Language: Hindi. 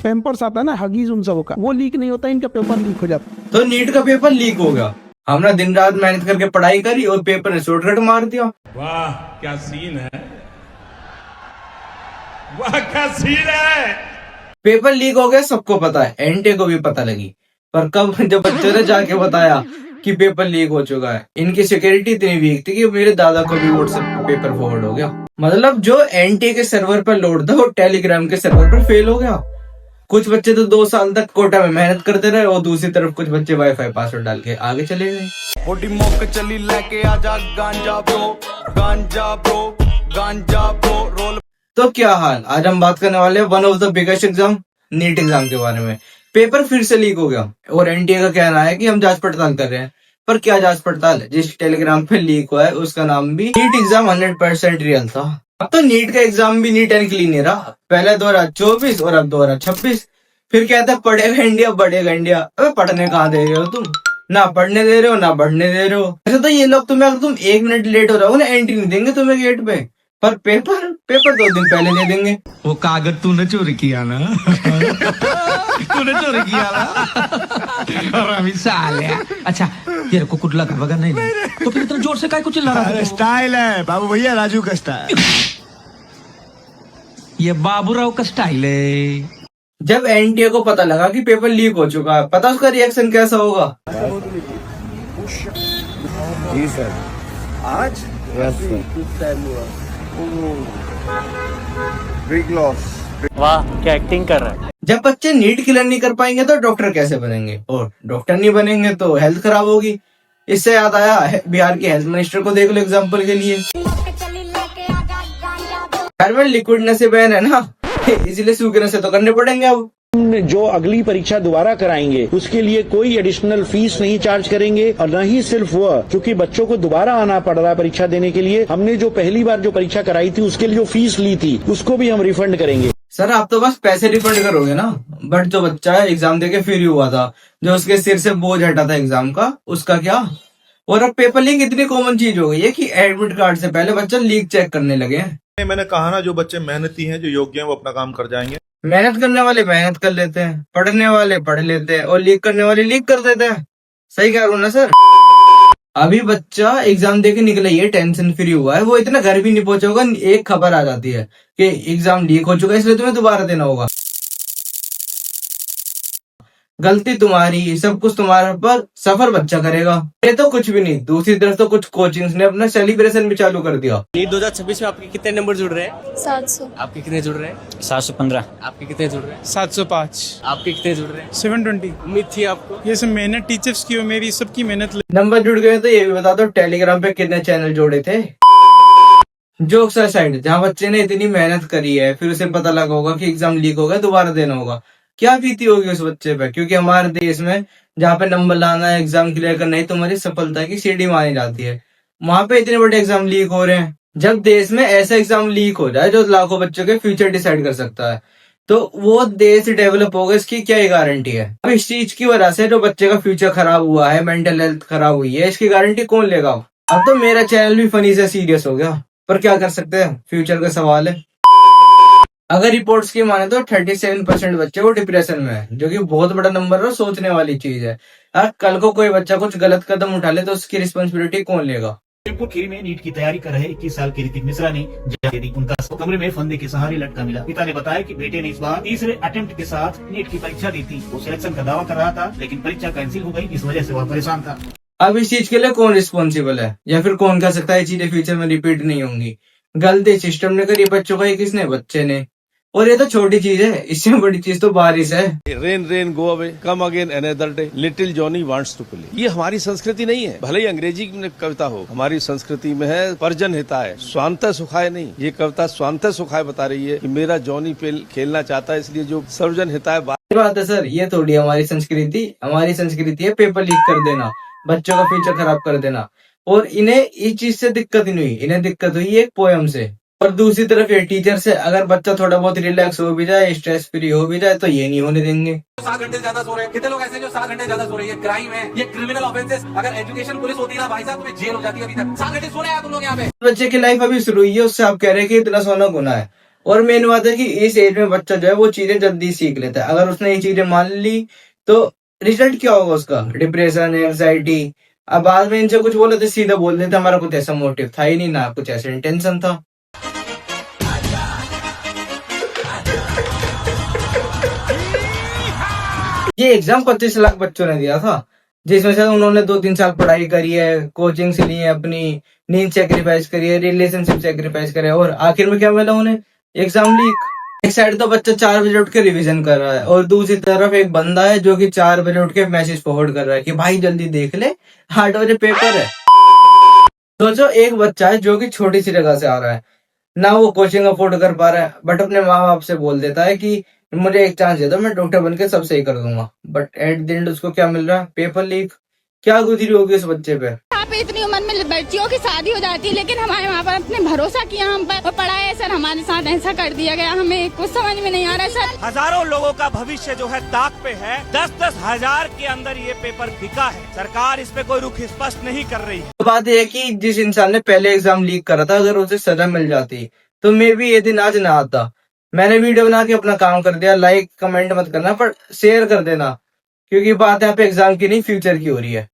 पैम्पर्स आता है ना हगीज उन सबों का, वो लीक नहीं होता, इनका पेपर लीक हो जाता। तो नीट का पेपर लीक हो गया, हमने दिन रात मेहनत करके पढ़ाई करी और पेपर ने शॉर्टकट मार दिया। वाह क्या सीन है, वाह क्या सीन है। पेपर लीक हो गया सबको पता है, एनटीए को भी पता लगी, पर कब जब बच्चों ने जाके बताया कि पेपर लीक हो चुका है, इनकी सिक्योरिटी इतनी वीक थी कि मेरे दादा को भी व्हाट्सएप पे पेपर फॉरवर्ड हो गया। मतलब जो एनटीए के सर्वर पर लोड था वो टेलीग्राम के सर्वर पर फेल हो गया। कुछ बच्चे तो 2 साल तक कोटा में मेहनत करते रहे और दूसरी तरफ कुछ बच्चे वाईफाई पासवर्ड डाल के आगे चले गए। बॉडी मौके चली लेके आजा गांजा ब्रो, गांजा ब्रो, गांजा ब्रो रोल। तो क्या हाल, आज हम बात करने वाले हैं one of the biggest exam NEET exam के बारे में। पेपर फिर से लीक हो गया और एनटीए का कहना है कि हम जांच पड़ताल कर रहे हैं, पर क्या जांच पड़ताल? जिस टेलीग्राम पे लीक हुआ है उसका नाम भी नीट एग्जाम 100% रियल था। अब तो नीट का एग्जाम भी नीट एंड क्लीन नहीं रहा, पहले 2024 और अब 2026। फिर कहता है पढ़ेगा इंडिया बढ़ेगा इंडिया। अबे पढ़ने कहाँ दे रहे हो तुम, ना पढ़ने दे रहे हो ना बढ़ने दे रहे हो। अच्छा तो ये लोग तुम्हें, अगर तुम 1 मिनट लेट हो रहे हो ना, एंट्री नहीं देंगे तुम्हें गेट पे, पर पेपर 2 दिन पहले दे देंगे। वो कागज तूने चोरी किया ना तूने चोरी किया ना और अभी साले। अच्छा तेरे को कुछ लगा वगैरह नहीं तो फिर इतना जोर से काय को चिल्ला रहा है? स्टाइल है बाबू भैया, राजू का स्टाइल। ये बाबूराव का स्टाइल है। जब एनटीए को पता लगा कि पेपर लीक हो चुका है, पता उसका रिएक्शन कैसा होगा? जी सर, आज बिग लॉस। वाह क्या एक्टिंग कर रहा है। जब बच्चे नीट क्लियर नहीं कर पाएंगे तो डॉक्टर कैसे बनेंगे, और डॉक्टर नहीं बनेंगे तो हेल्थ खराब होगी। इससे याद आया, बिहार के हेल्थ मिनिस्टर को देख लो एग्जाम्पल के लिए। घर में लिक्विड नशे बैन है ना, इसलिए सूखे नशे तो करने पड़ेंगे। अब जो अगली परीक्षा दोबारा कराएंगे उसके लिए कोई एडिशनल फीस नहीं चार्ज करेंगे, और न ही सिर्फ वह, क्योंकि बच्चों को दोबारा आना पड़ रहा है परीक्षा देने के लिए, हमने जो पहली बार जो परीक्षा कराई थी उसके लिए जो फीस ली थी उसको भी हम रिफंड करेंगे। सर आप तो बस पैसे रिफंड करोगे ना, बट जो बच्चा एग्जाम देके फ्री हुआ था, जो उसके सिर से बोझ हटा था एग्जाम का, उसका क्या? और अब पेपर लीक इतनी कॉमन चीज हो गई है कि एडमिट कार्ड से पहले बच्चा लीक चेक करने लगे हैं। मैंने कहा ना, जो बच्चे मेहनती हैं, जो योग्य हैं, वो अपना काम कर जाएंगे। मेहनत करने वाले मेहनत कर लेते हैं, पढ़ने वाले पढ़ लेते हैं, और लीक करने वाले लीक कर देते हैं। सही कह रहा हूं ना सर? अभी बच्चा एग्जाम देके निकला, ये टेंशन फ्री हुआ है, वो इतना घर भी नहीं पहुंचा होगा, एक खबर आ जाती है कि एग्जाम लीक हो चुका है, इसलिए तुम्हें दोबारा देना होगा। गलती तुम्हारी, सब कुछ तुम्हारा, पर सफर बच्चा करेगा। ये तो कुछ भी नहीं। दूसरी तरफ तो कुछ कोचिंग्स ने अपना सेलिब्रेशन भी चालू कर दिया। नीट 2026 में आपके कितने नंबर जुड़ रहे हैं? 700। आपके कितने जुड़ रहे हैं? 715। आपके कितने जुड़ रहे हैं? 705। आपके कितने जुड़ रहे हैं? 720। उम्मीद थी आपको? ये सब मेहनत टीचर्स की और मेरी सबकी मेहनत। नंबर जुड़ गए तो ये भी बता दो टेलीग्राम पे कितने चैनल जोड़े थे। जोक्स असाइड, जहाँ बच्चे ने इतनी मेहनत करी है, फिर उसे पता लगा होगा कि एग्जाम लीक हो गया, दोबारा देना होगा, क्या बीती होगी उस बच्चे पे? क्योंकि हमारे देश में जहाँ पे नंबर लाना है, एग्जाम क्लियर करना ही तुम्हारी सफलता की सीढ़ी मानी जाती है, वहां पे इतने बड़े एग्जाम लीक हो रहे हैं। जब देश में ऐसा एग्जाम लीक हो जाए जो लाखों बच्चों के फ्यूचर डिसाइड कर सकता है, तो वो देश डेवलप होगा, इसकी क्या गारंटी है? अब इस चीज की वजह से जो बच्चे का फ्यूचर खराब हुआ है, मेंटल हेल्थ खराब हुई है, इसकी गारंटी कौन लेगा? अब तो मेरा चैनल भी फनी से सीरियस हो गया, पर क्या कर सकते हैं, फ्यूचर का सवाल है। अगर रिपोर्ट्स की माने तो 37% बच्चे वो डिप्रेशन में है, जो कि बहुत बड़ा नंबर है, सोचने वाली चीज है। अगर कल को कोई बच्चा कुछ गलत कदम उठा ले तो उसकी रिस्पॉन्सिबिलिटी कौन लेगा? खीरी में नीट की तैयारी कर रहे 21 साल के ऋतिक मिश्रा ने उनका कमरे में फंदे के सहारे लटका मिला। पिता ने बताया कि बेटे ने इस बार तीसरे अटेम्प्ट के साथ नीट की परीक्षा दी थी। वो सिलेक्शन का दावा कर रहा था, लेकिन परीक्षा कैंसिल हो गई, इस वजह से वह परेशान था। अब इस चीज के लिए कौन रिस्पॉन्सिबल है, या फिर कौन कह सकता है ये चीजें फ्यूचर में रिपीट नहीं होंगी? गलती सिस्टम ने करी, बच्चों का, किसने? बच्चे ने। और ये तो छोटी चीज है, इससे बड़ी चीज तो बारिश है। Rain rain go away come again another day, little Johnny wants to play. ये हमारी संस्कृति नहीं है, भले ही अंग्रेजी में कविता हो, हमारी संस्कृति में है पर्जन हिताय स्वांतः सुखाय नहीं। ये कविता स्वांतः सुखाय बता रही है कि मेरा जॉनी खेलना चाहता है, इसलिए जो सर्वजन हिताय बात है सर, ये थोड़ी हमारी संस्कृति। हमारी संस्कृति है पेपर लीक कर देना, बच्चों का फ्यूचर खराब कर देना। और इन्हें इस चीज से दिक्कत नहीं हुई, इन्हें दिक्कत हुई एक पोयम से। और दूसरी तरफ ये टीचर से, अगर बच्चा थोड़ा बहुत रिलैक्स हो भी जाए, स्ट्रेस फ्री हो भी जाए, तो ये नहीं होने देंगे। 7 घंटे ज्यादा सो रहे हैं, कितने लोग ऐसे जो 7 घंटे ज्यादा सो रहे हैं, ये क्राइम है, ये क्रिमिनल ऑफेंसेस। अगर एजुकेशन पुलिस होती ना भाई साहब, तुम्हें जेल हो जाती है। अभी तक 7 घंटे सो रहे हैं तुम लोग यहाँ पे। बच्चे की लाइफ अभी शुरू हुई है, उससे आप कह रहे हैं कि इतना सोना गुनाह है। और मेन बात है कि इस एज में बच्चा जो है वो चीजें जल्दी सीख लेता है। अगर उसने ये चीजें मान ली तो रिजल्ट क्या होगा उसका, डिप्रेशन, एंजाइटी। अब बाद में इनसे कुछ बोले तो सीधा बोल देते हमारा कुछ ऐसा मोटिव था ही नहीं, ना कुछ ऐसा इंटेंशन था। ये एग्जाम 25 लाख बच्चों ने दिया था, जिसमें से उन्होंने 2-3 साल पढ़ाई करी है, कोचिंग से ली है, अपनी नींद सेक्रीफाइस करी है, रिलेशनशिप सेक्रीफाइस करे, और आखिर में क्या मिला उन्हें, एग्जाम लीक। एक साइड तो बच्चा 4 बजे उठ के रिवीजन कर रहा है और दूसरी तरफ एक बंदा है जो कि 4 बजे उठ के मैसेज फॉरवर्ड कर रहा है कि भाई जल्दी देख ले 8 बजे पेपर है। सोचो एक बच्चा है जो कि छोटी सी जगह से आ रहा है, ना वो कोचिंग अफोर्ड कर पा रहा है, बट अपने माँ बाप से बोल देता है कि मुझे एक चांस दे दो, मैं डॉक्टर बन के सब सही कर दूंगा। बट एट द एंड उसको क्या मिल रहा है, पेपर लीक। क्या गुजरी होगी उस बच्चे पे। यहाँ पे इतनी उम्र में बच्चियों की शादी हो जाती है, लेकिन हमारे वहाँ पर अपने भरोसा किया हम पर और पढ़ा है सर, हमारे साथ ऐसा कर दिया गया, हमें कुछ समझ में नहीं आ रहा सर। हजारों लोगों का भविष्य जो है दाग पे है। 10-10 हजार के अंदर ये पेपर बिका है। सरकार इस पे कोई रुख स्पष्ट नहीं कर रही है। तो बात यह है कि जिस इंसान ने पहले एग्जाम लीक करा था, अगर उसे सजा मिल जाती तो मे भी ये दिन आज ना आता। मैंने वीडियो बना के अपना काम कर दिया, लाइक कमेंट मत करना पर शेयर कर देना, क्योंकि बात यहाँ पे एग्जाम की नहीं फ्यूचर की हो रही है।